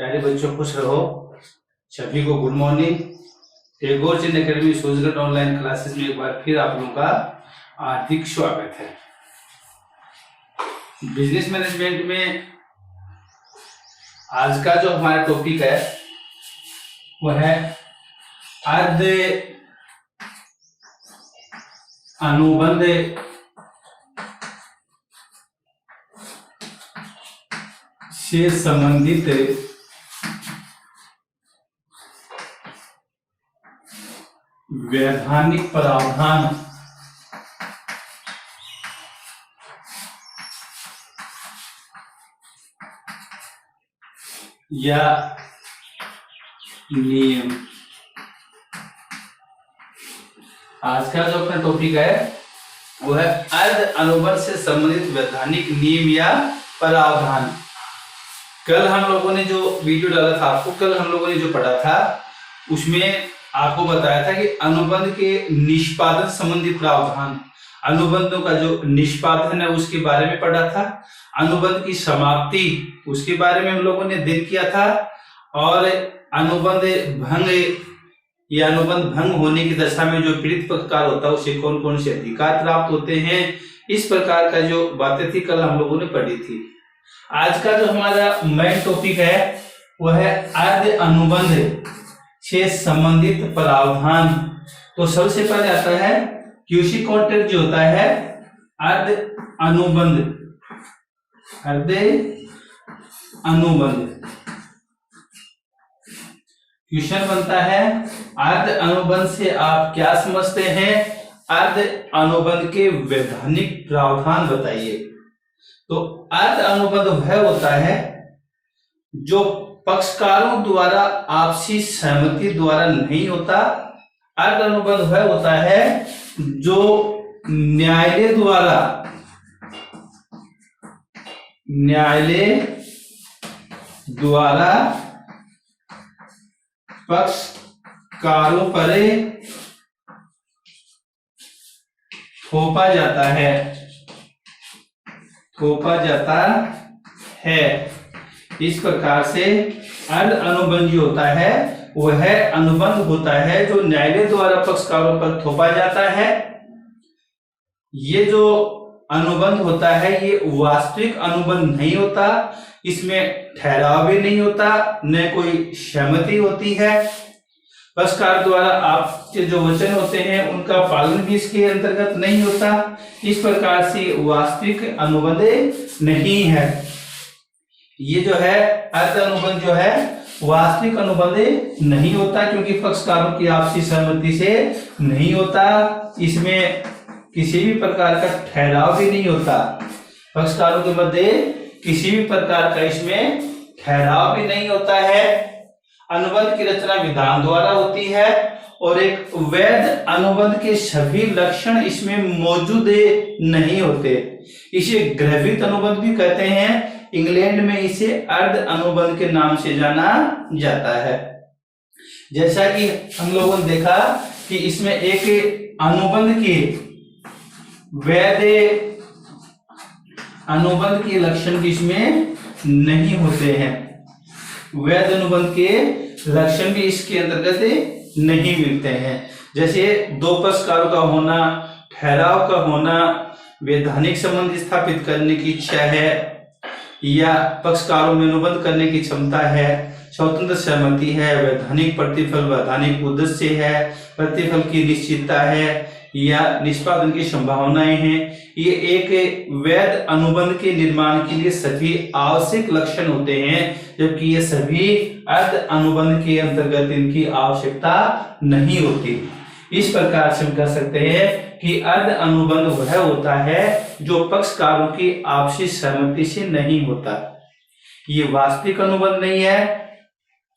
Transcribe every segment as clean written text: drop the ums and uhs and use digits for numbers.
प्यारे बच्चों, खुश रहो। सभी को गुड मॉर्निंग। टैगोर चंद एकेडमी सूरजगढ़ ऑनलाइन क्लासेस में एक बार फिर आप लोगों का हार्दिक स्वागत है। बिजनेस मैनेजमेंट में आज का जो हमारा टॉपिक है वह है अर्ध अनुबंध से संबंधित वैधानिक प्रावधान या नियम। आज का जो अपना टॉपिक है वो है अर्ध अनुबंध से संबंधित वैधानिक नियम या प्रावधान। कल हम लोगों ने जो वीडियो डाला था आपको, कल हम लोगों ने जो पढ़ा था उसमें आपको बताया था कि अनुबंध के निष्पादन संबंधी प्रावधान, अनुबंधों का जो निष्पादन है उसके बारे में पढ़ा था। अनुबंध की समाप्ति उसके बारे में हम लोगों ने अध्ययन किया था, और अनुबंध भंग या अनुबंध भंग होने की दशा में जो पीड़ित पक्षकार होता है उसे कौन कौन से अधिकार प्राप्त होते हैं, इस प्रकार का जो बातें थी कल हम लोगों ने पढ़ी थी। आज का जो हमारा मेन टॉपिक है वह है अर्ध अनुबंध से संबंधित प्रावधान। तो सबसे पहले आता है क्यूसी कॉन्ट्रैक्ट जो होता है अर्ध अनुबंध, अर्ध अनुबंध। क्वेश्चन बनता है अर्ध अनुबंध से आप क्या समझते हैं, अर्ध अनुबंध के वैधानिक प्रावधान बताइए। तो अर्ध अनुबंध वह होता है जो पक्षकारों द्वारा आपसी सहमति द्वारा नहीं होता। अर्ध अनुबंध वह होता है जो न्यायालय द्वारा पक्षकारों पर थोपा जाता है। इस प्रकार से अर्ध अनुबंध जो होता है वह अनुबंध होता है जो न्यायालय द्वारा पक्षकारों पर थोपा जाता है। ये जो अनुबंध होता है ये वास्तविक अनुबंध नहीं होता, इसमें ठहराव भी नहीं होता, न कोई सहमति होती है। पक्षकार द्वारा आपके जो वचन होते हैं उनका पालन भी इसके अंतर्गत नहीं होता। इस प्रकार से वास्तविक अनुबंध नहीं है। ये जो है अर्ध अनुबंध जो है वास्तविक अनुबंध नहीं होता, क्योंकि पक्षकारों की आपसी सहमति से नहीं होता, इसमें किसी भी प्रकार का ठहराव भी नहीं होता। पक्षकारों के मध्य किसी भी प्रकार का इसमें ठहराव भी नहीं होता है। अनुबंध की रचना विधान द्वारा होती है और एक वैध अनुबंध के सभी लक्षण इसमें मौजूद नहीं होते। इसे ग्रहित अनुबंध भी कहते हैं। इंग्लैंड में इसे अर्ध अनुबंध के नाम से जाना जाता है। जैसा कि हम लोगों ने देखा कि इसमें एक अनुबंध के वैध अनुबंध के लक्षण भी इसमें नहीं होते हैं। वैध अनुबंध के लक्षण भी इसके अंतर्गत नहीं मिलते हैं। जैसे दो पक्षकारों का होना, ठहराव का होना, वैधानिक संबंध स्थापित करने की इच्छा है या पक्षकारों में अनुबंध करने की क्षमता है, स्वतंत्र सहमति है, वैधानिक प्रतिफल, वैधानिक उद्देश्य है, प्रतिफल की निश्चितता है या निष्पादन की संभावनाएं हैं। ये एक वैध अनुबंध के निर्माण के लिए सभी आवश्यक लक्षण होते हैं, जबकि ये सभी अर्ध अनुबंध के अंतर्गत इनकी आवश्यकता नहीं होती। इस प्रकार से हम कह सकते हैं कि अर्ध अनुबंध वह होता है जो पक्षकारों की आपसी सहमति से नहीं होता। ये वास्तविक अनुबंध नहीं है,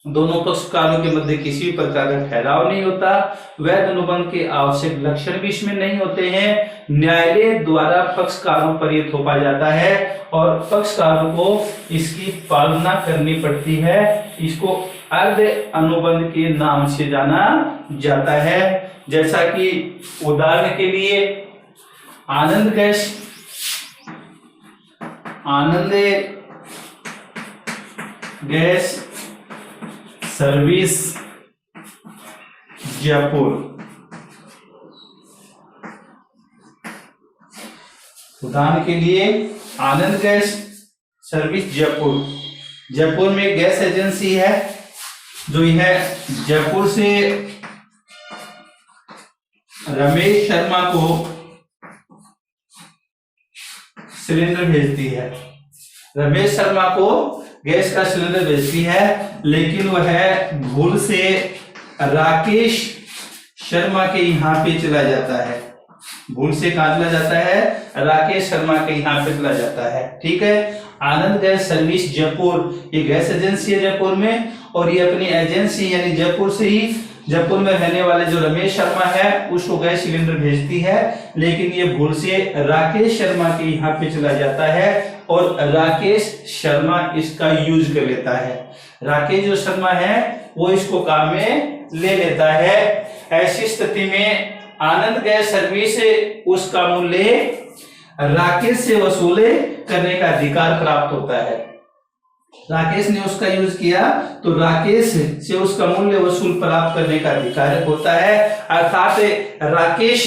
दोनों पक्षकारों के मध्य किसी भी प्रकार का ठहराव नहीं होता, वैध अनुबंध के आवश्यक लक्षण भी इसमें नहीं होते हैं। न्यायालय द्वारा पक्षकारों पर यह थोपा जाता है और पक्षकारों को इसकी पालना करनी पड़ती है। इसको अर्ध अनुबंध के नाम से जाना जाता है। जैसा कि उदाहरण के लिए आनंद गैस सर्विस जयपुर। उदाहरण के लिए आनंद गैस सर्विस जयपुर। जयपुर में गैस एजेंसी है जो यह जयपुर से रमेश शर्मा को सिलेंडर भेजती है। रमेश शर्मा को गैस का सिलेंडर भेजती है, लेकिन वह भूल से राकेश शर्मा के यहाँ पे चला जाता है। भूल से कहाँ चला जाता है? राकेश शर्मा के यहाँ पे चला जाता है। ठीक है। आनंद गैस सर्विस जयपुर ये गैस एजेंसी है जयपुर में, और ये अपनी एजेंसी यानी जयपुर से ही जयपुर में रहने वाले जो रमेश शर्मा है उसको गैस सिलेंडर भेजती है, लेकिन ये भूल से राकेश शर्मा के यहाँ पे चला जाता है और राकेश शर्मा इसका यूज कर लेता है। राकेश जो शर्मा है वो इसको काम में ले लेता है। ऐसी स्थिति में आनंद गैस सर्विस उसका मूल्य राकेश से वसूले करने का अधिकार प्राप्त होता है। राकेश ने उसका यूज किया तो राकेश से उसका मूल्य वसूल प्राप्त करने का अधिकार होता है। अर्थात राकेश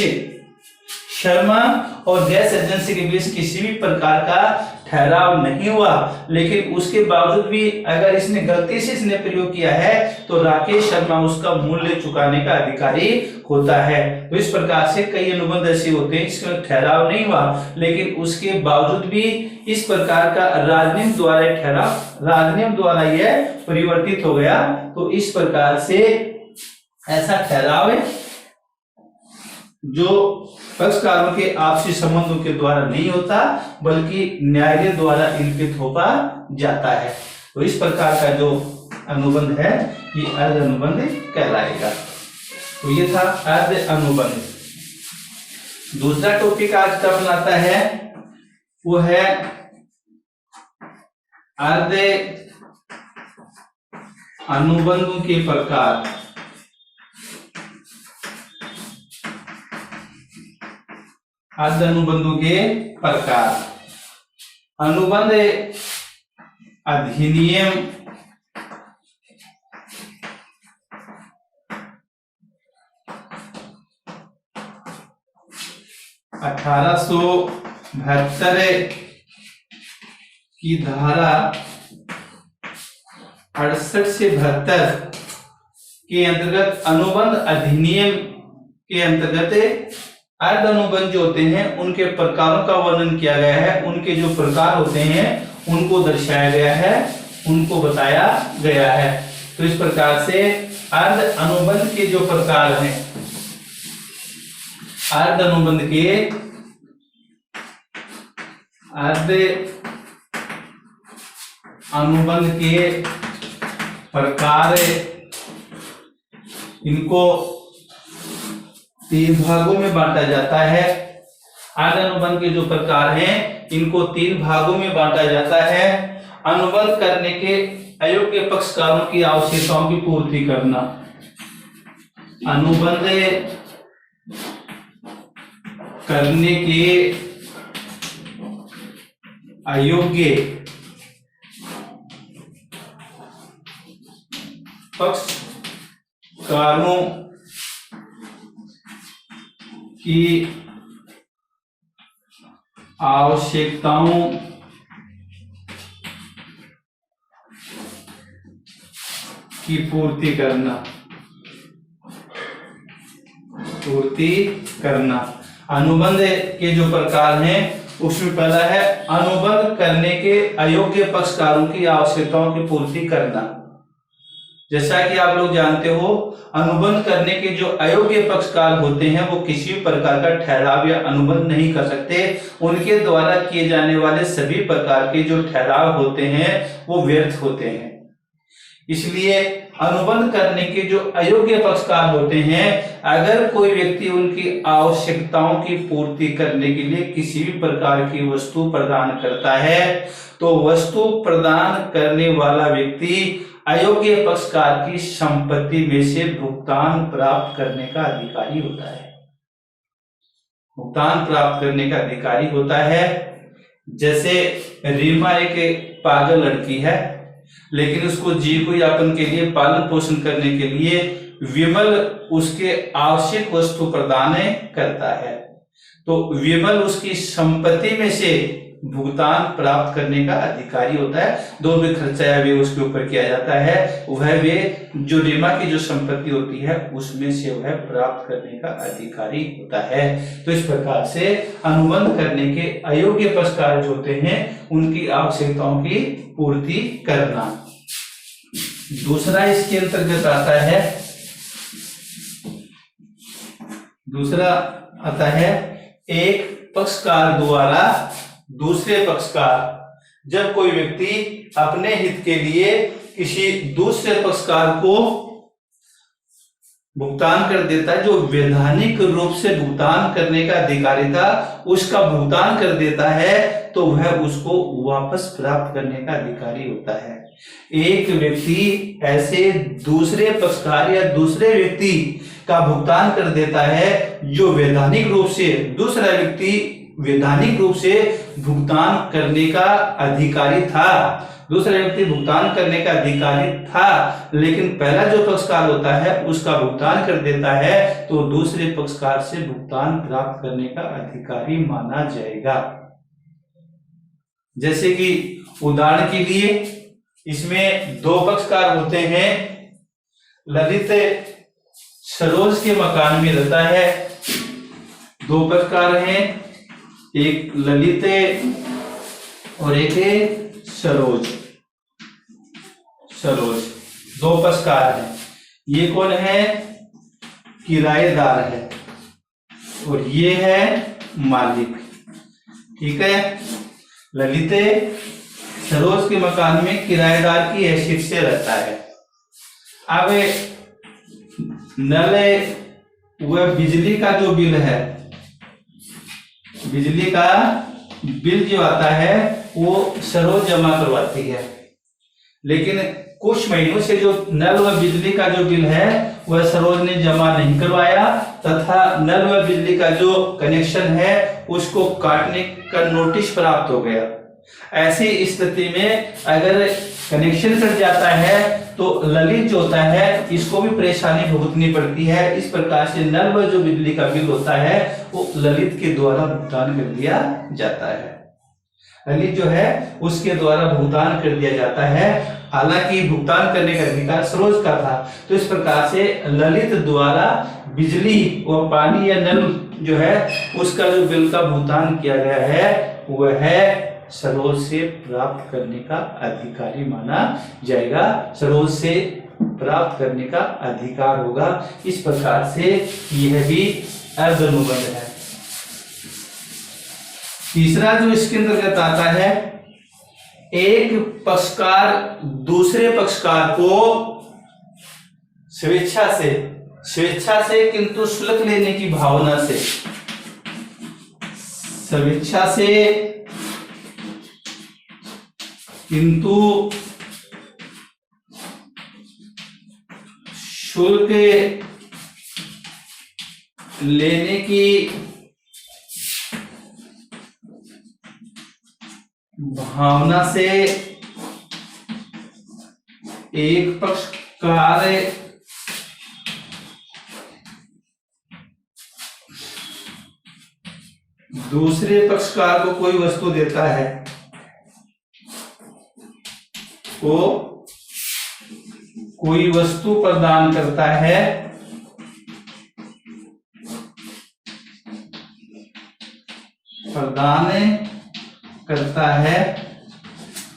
शर्मा और गैस एजेंसी के बीच किसी भी प्रकार का ठहराव नहीं हुआ, लेकिन उसके बावजूद भी अगर इसने गलती से इसने प्रयोग किया है तो राकेश शर्मा उसका मूल्य चुकाने का अधिकारी होता है। तो इस प्रकार से कई अनुबंध ऐसे होते हैं जिसमें ठहराव नहीं हुआ, लेकिन उसके बावजूद भी इस प्रकार का राजनियम द्वारा ठहराव राजनियम द्वारा यह परिवर्तित हो गया। तो इस प्रकार से ऐसा ठहराव है जो पक्षकारों के आपसी संबंधों के द्वारा नहीं होता, बल्कि न्यायालय द्वारा इंगित हो पा जाता है। तो इस प्रकार का जो अनुबंध है ये अर्ध अनुबंध कहलाएगा। तो ये था अर्ध अनुबंध। दूसरा टॉपिक आज का बनाता है वो है अर्ध अनुबंधों के प्रकार। अर्ध अनुबंधों के प्रकार। अनुबंध अधिनियम 1872 की धारा 68 से 72 के अंतर्गत अनुबंध अधिनियम के अंतर्गत अर्ध अनुबंध जो होते हैं उनके प्रकारों का वर्णन किया गया है। उनके जो प्रकार होते हैं उनको दर्शाया गया है, उनको बताया गया है। तो इस प्रकार से अर्ध अनुबंध के जो प्रकार हैं, अर्ध अनुबंध के प्रकार इनको 3 भागों में बांटा जाता है। अर्ध अनुबंध के जो प्रकार हैं इनको 3 भागों में बांटा जाता है। अनुबंध करने के अयोग्य पक्षकारों की आवश्यकताओं की पूर्ति करना। अनुबंध करने के अयोग्य पक्षकारों की आवश्यकताओं की पूर्ति करना। अनुबंध के जो प्रकार हैं उसमें पहला है अनुबंध करने के अयोग्य पक्षकारों की आवश्यकताओं की पूर्ति करना। जैसा कि आप लोग जानते हो, अनुबंध करने के जो अयोग्य पक्षकार होते हैं वो किसी भी प्रकार का ठहराव या अनुबंध नहीं कर सकते। उनके द्वारा किए जाने वाले सभी प्रकार के जो ठहराव होते हैं वो व्यर्थ होते हैं। इसलिए अनुबंध करने के जो अयोग्य पक्षकार होते हैं, अगर कोई व्यक्ति उनकी आवश्यकताओं की पूर्ति करने के लिए किसी भी प्रकार की वस्तु प्रदान करता है तो वस्तु प्रदान करने वाला व्यक्ति अयोग्य पक्षकार की संपत्ति में से भुगतान प्राप्त करने का अधिकारी होता है। भुगतान प्राप्त करने का अधिकारी होता है। जैसे रीमा एक पागल लड़की है, लेकिन उसको जीविकोयापन के लिए, पालन पोषण करने के लिए विमल उसके आवश्यक वस्तु प्रदान करता है। तो विमल उसकी संपत्ति में से भुगतान प्राप्त करने का अधिकारी होता है। जो भी खर्चा है वे उसके ऊपर किया जाता है, वह वे जो रीमा की जो संपत्ति होती है उसमें से वह प्राप्त करने का अधिकारी होता है। तो इस प्रकार से अनुबंध करने के अयोग्य पक्षकार जो होते हैं उनकी आवश्यकताओं की पूर्ति करना। दूसरा इसके अंतर्गत आता है, दूसरा आता है एक पक्षकार द्वारा दूसरे पक्षकार। जब कोई व्यक्ति अपने हित के लिए किसी दूसरे पक्षकार को भुगतान कर देता है, जो वैधानिक रूप से भुगतान करने का अधिकारी था, उसका भुगतान कर देता है, तो वह उसको वापस प्राप्त करने का अधिकारी होता है। एक व्यक्ति ऐसे दूसरे पक्षकार या दूसरे व्यक्ति का भुगतान कर देता है जो वैधानिक रूप से, दूसरा व्यक्ति वैधानिक रूप से भुगतान करने का अधिकारी था, दूसरा व्यक्ति भुगतान करने का अधिकारी था, लेकिन पहला जो पक्षकार होता है उसका भुगतान कर देता है, तो दूसरे पक्षकार से भुगतान प्राप्त करने का अधिकारी माना जाएगा। जैसे कि उदाहरण के लिए इसमें दो पक्षकार होते हैं। ललित सरोज के मकान में रहता है, दो पक्षकार हैं, एक ललित और एक सरोज। सरोज दो पक्षकार हैं। ये कौन है? किराएदार है और ये है मालिक। ठीक है, ललित सरोज के मकान में किराएदार की हैसियत से रहता है। अब नल वह बिजली का जो बिल है, बिजली का बिल जो आता है वो सरोज जमा करवाती है, लेकिन कुछ महीनों से जो नल व बिजली का जो बिल है वह सरोज ने जमा नहीं करवाया, तथा नल व बिजली का जो कनेक्शन है उसको काटने का नोटिस प्राप्त हो गया। ऐसी स्थिति में अगर कनेक्शन कट जाता है तो ललित जो होता है इसको भी परेशानी भुगतनी पड़ती है। इस प्रकार से नल व जो बिजली का बिल होता है वो ललित के द्वारा भुगतान कर दिया जाता है। ललित जो है उसके द्वारा भुगतान कर दिया जाता है, हालांकि भुगतान करने का अधिकार सरोज का था। तो इस प्रकार से ललित द्वारा बिजली व पानी या नल जो है उसका जो बिल का भुगतान किया गया है वह है सरोज से प्राप्त करने का अधिकारी माना जाएगा, सरोज से प्राप्त करने का अधिकार होगा। इस प्रकार से यह भी अर्धानुबंध है। तीसरा जो इसके अंतर्गत आता है, एक पक्षकार दूसरे पक्षकार को स्वेच्छा से किंतु शुल्क लेने की भावना से, स्वेच्छा से किंतु शुल्क लेने की भावना से एक पक्षकार दूसरे पक्षकार को कोई वस्तु देता है, को कोई वस्तु प्रदान करता है,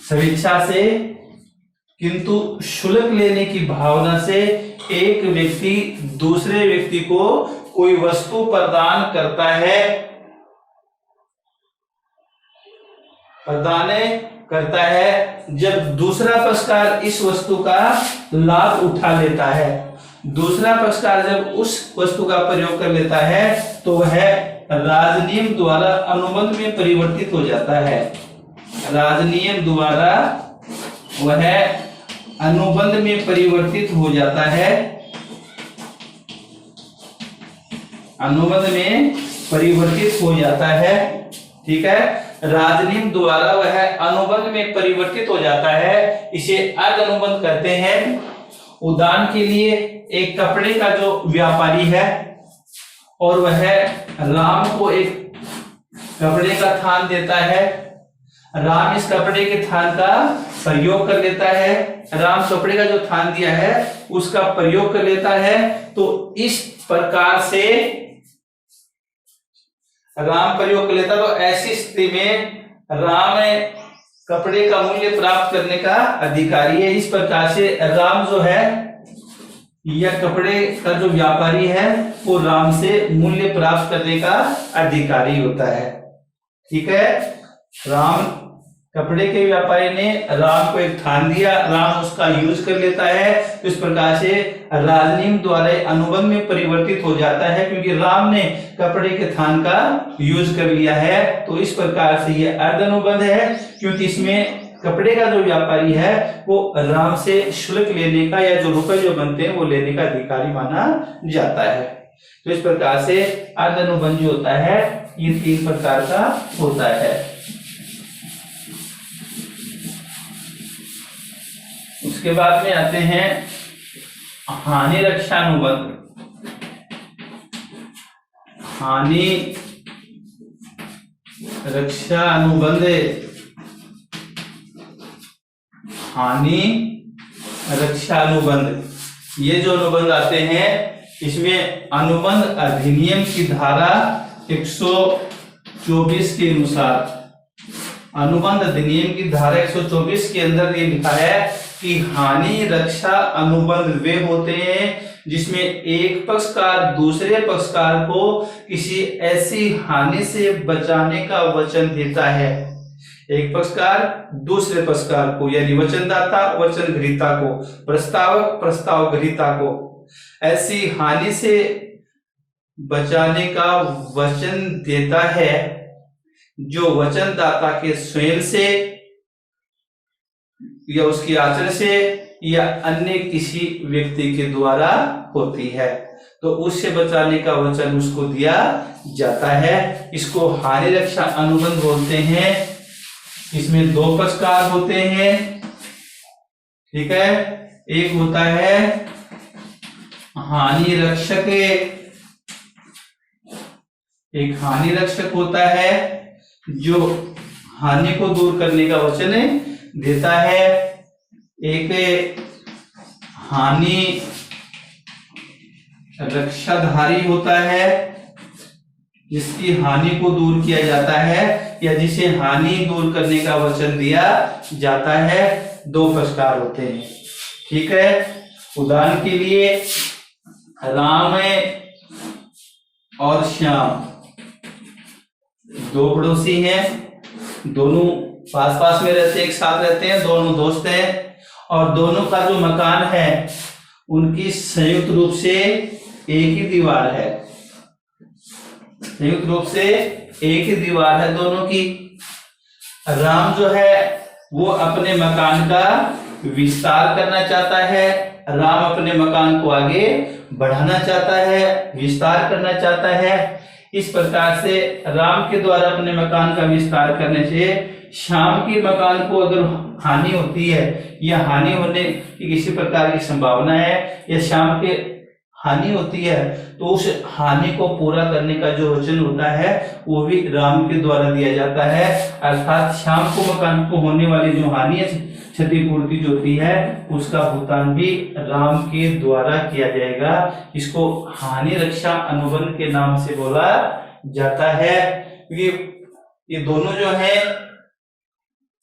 स्वेच्छा से किंतु शुल्क लेने की भावना से एक व्यक्ति दूसरे व्यक्ति को कोई वस्तु प्रदान करता है, जब दूसरा पक्षकार इस वस्तु का लाभ उठा लेता है, दूसरा पक्षकार जब उस वस्तु का प्रयोग कर लेता है तो वह राजनियम द्वारा अनुबंध में परिवर्तित हो जाता है। राजनियम द्वारा वह अनुबंध में परिवर्तित हो जाता है, अनुबंध में परिवर्तित हो जाता है। ठीक है। राजनीम द्वारा वह अनुबंध में परिवर्तित हो जाता है, इसे अर्ध अनुबंध कहते हैं। उदाहरण के लिए एक कपड़े का जो व्यापारी है और वह राम को एक कपड़े का थान देता है, राम इस कपड़े के थान का प्रयोग कर लेता है, राम कपड़े का जो थान दिया है उसका प्रयोग कर लेता है, तो इस प्रकार से राम प्रयोग कर लेता, तो ऐसी स्थिति में राम कपड़े का मूल्य प्राप्त करने का अधिकारी है। इस प्रकार से राम जो है या कपड़े का जो व्यापारी है वो राम से मूल्य प्राप्त करने का अधिकारी होता है। ठीक है, राम कपड़े के व्यापारी ने राम को एक थान दिया, राम उसका यूज कर लेता है, तो इस प्रकार से राजनीम द्वारा अनुबंध में परिवर्तित हो जाता है, क्योंकि राम ने कपड़े के थान का यूज कर लिया है। तो इस प्रकार से यह अर्ध अनुबंध है, क्योंकि इसमें कपड़े का जो व्यापारी है वो राम से शुल्क लेने का या जो रुपए जो बनते हैं वो लेने का अधिकारी माना जाता है। तो इस प्रकार से अर्ध अनुबंध जो होता है ये 3 प्रकार का होता है। उसके बाद में आते हैं हानि रक्षा अनुबंध। हानि रक्षा अनुबंध, हानि रक्षा अनुबंध, ये जो अनुबंध आते हैं इसमें अनुबंध अधिनियम की धारा 124 के अनुसार, अनुबंध अधिनियम की धारा 124 के अंदर ये लिखा है कि हानि रक्षा अनुबंध वे होते हैं जिसमें एक पक्षकार दूसरे पक्षकार को किसी ऐसी हानि से बचाने का वचन देता है। एक पक्षकार दूसरे पक्षकार को, यानी वचनदाता वचन ग्रहीता को, प्रस्तावक प्रस्ताव ग्रहीता को ऐसी हानि से बचाने का वचन देता है जो वचनदाता के स्वयं से या उसकी आचरण से या अन्य किसी व्यक्ति के द्वारा होती है, तो उससे बचाने का वचन उसको दिया जाता है। इसको हानि रक्षा अनुबंध बोलते हैं। इसमें 2 पक्षकार होते हैं, ठीक है। एक होता है हानि रक्षक, एक हानि रक्षक होता है जो हानि को दूर करने का वचन देता है। एक हानि रक्षाधारी होता है जिसकी हानि को दूर किया जाता है या जिसे हानि दूर करने का वचन दिया जाता है। 2 प्रकार होते हैं, ठीक है। उदाहरण के लिए राम और श्याम 2 पड़ोसी हैं, दोनों पास पास में रहते हैं, एक साथ रहते हैं, दोनों दोस्त हैं और दोनों का जो मकान है उनकी संयुक्त रूप से एक ही दीवार है, संयुक्त रूप से एक ही दीवार है दोनों की। राम जो है वो अपने मकान का विस्तार करना चाहता है, राम अपने मकान को आगे बढ़ाना चाहता है, विस्तार करना चाहता है। इस प्रकार से राम के द्वारा अपने मकान का विस्तार करने से श्याम के मकान को अगर हानि होती है या हानि होने की किसी प्रकार की संभावना है या श्याम के हानि होती है, तो उस हानि को पूरा करने का जो वचन होता है वो भी राम के द्वारा दिया जाता है। अर्थात श्याम को मकान को होने वाली जो हानि है, क्षतिपूर्ति जो होती है, उसका भुगतान भी राम के द्वारा किया जाएगा। इसको हानि रक्षा अनुबंध के नाम से बोला जाता है। ये दोनों जो है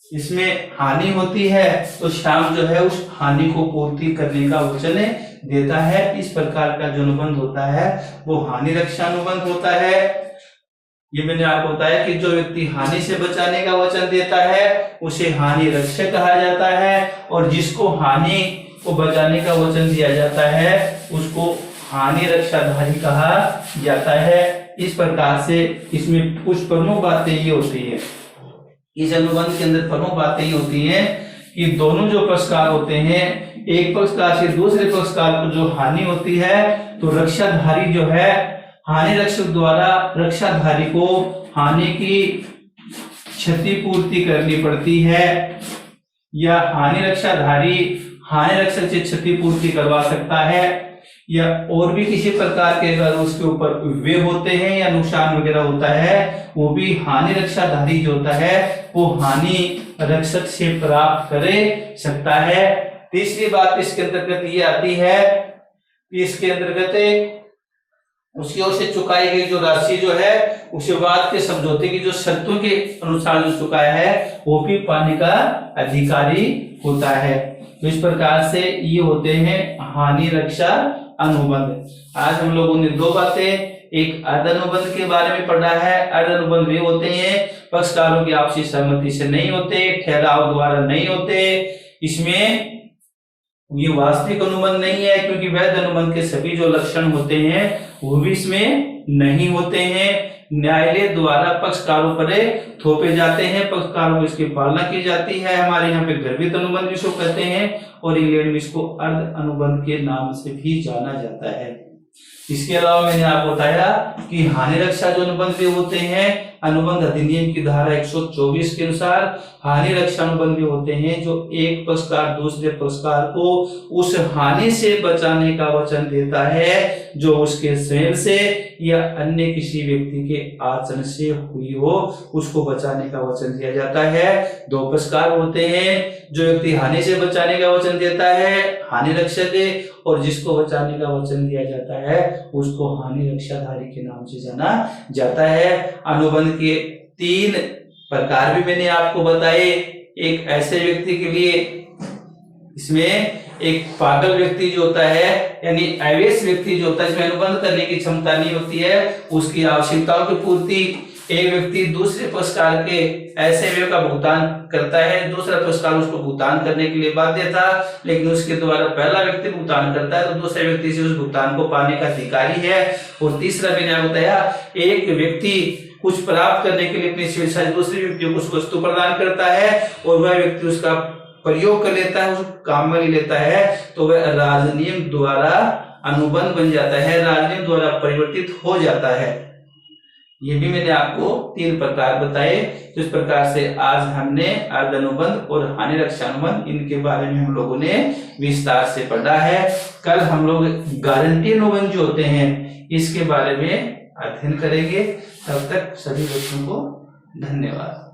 इसमें हानि होती है तो श्याम जो है उस हानि को पूर्ति करने का वचन देता है। इस प्रकार का जो अनुबंध होता है वो हानि रक्षा अनुबंध होता है। ये मैंने आपको बताया कि जो व्यक्ति हानि से बचाने का वचन देता है उसे हानि रक्षक कहा जाता है और जिसको हानि को बचाने का वचन दिया जाता है उसको हानि रक्षाधारी कहा जाता है। इस प्रकार से इसमें कुछ प्रमुख बातें ये होती है, इस अनुबंध के अंदर प्रमुख बातें ये होती हैं कि दोनों जो पक्षकार होते हैं, एक पक्षकार से दूसरे पक्षकार को जो हानि होती है तो रक्षाधारी जो है हानि रक्षक द्वारा रक्षाधारी को क्षतिपूर्ति करनी पड़ती है, या हानि रक्षाधारी हानि रक्षक से क्षतिपूर्ति करवा सकता है, या और भी किसी प्रकार के अगर उसके ऊपर व्यय होते हैं या नुकसान वगैरह होता है, वो भी हानि रक्षाधारी जो होता है वो हानि रक्षक से प्राप्त करे सकता है। तीसरी बात इसके अंतर्गत ये आती है कि इसके अंतर्गत उसकी ओर से चुकाई गई जो राशि जो है उसे बाद के समझौते की जो शर्तों के अनुसार जो चुकाया है वो भी पाने का अधिकारी होता है। तो इस प्रकार से ये होते हैं हानि रक्षा अनुबंध। आज हम लोगों ने दो बातें, एक अर्ध अनुबंध के बारे में पढ़ा है। अर्ध अनुबंध वे होते हैं पक्षकारों की आपसी सहमति से नहीं होते, ठहराव द्वारा नहीं होते, इसमें ये वास्तविक अनुबंध नहीं है, क्योंकि वैध अनुबंध के सभी जो लक्षण होते हैं वो भी इसमें नहीं होते हैं। न्यायालय द्वारा पक्षकारों पर थोपे जाते हैं, पक्षकारों को इसकी पालना की जाती है। हमारे यहाँ पे गर्भित अनुबंध इसको कहते हैं और इंग्लैंड में इसको अर्ध अनुबंध के नाम से भी जाना जाता है। इसके अलावा मैंने आपको बताया कि हानि रक्षा जो अनुबंध भी होते हैं, अनुबंध अधिनियम की धारा 124 के अनुसार हानि रक्षा अनुबंध भी होते हैं जो एक पक्षकार दूसरे पक्षकार को उस हानि से बचाने का वचन देता है जो उसके स्वयं से या अन्य किसी व्यक्ति के आचरण से हुई हो, उसको बचाने का वचन दिया जाता है। दो पक्षकार होते हैं, जो व्यक्ति हानि से बचाने का वचन देता है हानि रक्षक, और जिसको बचाने का वचन दिया जाता है उसको हानि रक्षाधारी के नाम से जाना जाता है। अनुबंध के 3 प्रकार भी मैंने आपको बताए। एक ऐसे व्यक्ति के लिए, इसमें एक पागल व्यक्ति जो होता है यानी अवैध व्यक्ति जो होता है, इसमें अनुबंध करने की क्षमता नहीं होती है, उसकी आवश्यकताओं की पूर्ति एक व्यक्ति दूसरे पक्षकार के ऐसे व्यय का भुगतान करता है, दूसरा पक्षकार उसको भुगतान करने के लिए बाध्य था, लेकिन उसके द्वारा पहला व्यक्ति भुगतान करता है तो दूसरे व्यक्ति से उस भुगतान को पाने का अधिकारी है। और तीसरा मैंने बताया, एक व्यक्ति कुछ प्राप्त करने के लिए अपनी स्वेच्छा से दूसरे व्यक्ति को कुछ वस्तु प्रदान करता है और वह व्यक्ति उसका प्रयोग कर लेता है, उसको काम में लेता है, तो वह राजनियम द्वारा अनुबंध बन जाता है, राजनियम द्वारा परिवर्तित हो जाता है। ये भी मैंने आपको 3 प्रकार बताए। तो इस प्रकार से आज हमने अर्ध अनुबंध और हानि रक्षा अनुबंध इनके बारे में हम लोगों ने विस्तार से पढ़ा है। कल हम लोग गारंटी अनुबंध जो होते हैं इसके बारे में अध्ययन करेंगे। तब तक सभी बच्चों को धन्यवाद।